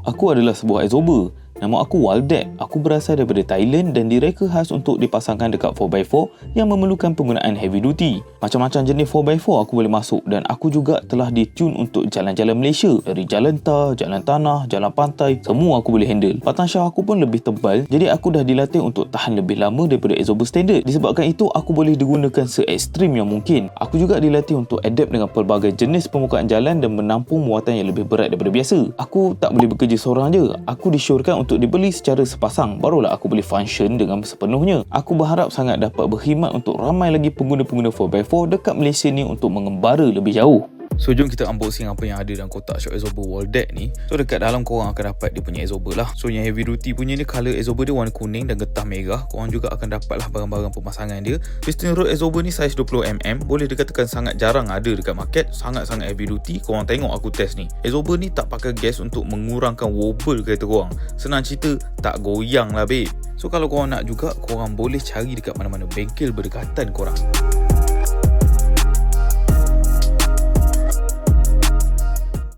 Aku adalah sebuah absorber. Nama aku Waldeck. Aku berasal daripada Thailand dan direka khas untuk dipasangkan dekat 4x4 yang memerlukan penggunaan heavy duty. Macam-macam jenis 4x4 aku boleh masuk dan aku juga telah ditune untuk jalan-jalan Malaysia. Dari jalan tar, jalan tanah, jalan pantai, semua aku boleh handle. Batang syah aku pun lebih tebal, jadi aku dah dilatih untuk tahan lebih lama daripada absorber standard. Disebabkan itu, aku boleh digunakan se-ekstrim yang mungkin. Aku juga dilatih untuk adapt dengan pelbagai jenis permukaan jalan dan menampung muatan yang lebih berat daripada biasa. Aku tak boleh bekerja seorang je. Aku disyorkan untuk dibeli secara sepasang, barulah aku boleh function dengan sepenuhnya. Aku berharap sangat dapat berkhidmat untuk ramai lagi pengguna-pengguna 4x4 dekat Malaysia ni untuk mengembara lebih jauh. So jom kita unboxing apa yang ada dalam kotak shock absorber Waldeck ni. So dekat dalam korang akan dapat dia punya absorber lah. So yang heavy duty punya ni, colour absorber dia warna kuning dan getah merah. Korang juga akan dapat lah barang-barang pemasangan dia. Piston rod absorber ni saiz 20mm. Boleh dikatakan sangat jarang ada dekat market. Sangat-sangat heavy duty. Korang tengok aku test ni. Absorber ni tak pakai gas untuk mengurangkan wobble kereta korang. Senang cerita, tak goyang lah babe. So kalau korang nak juga, korang boleh cari dekat mana-mana bengkel berdekatan korang.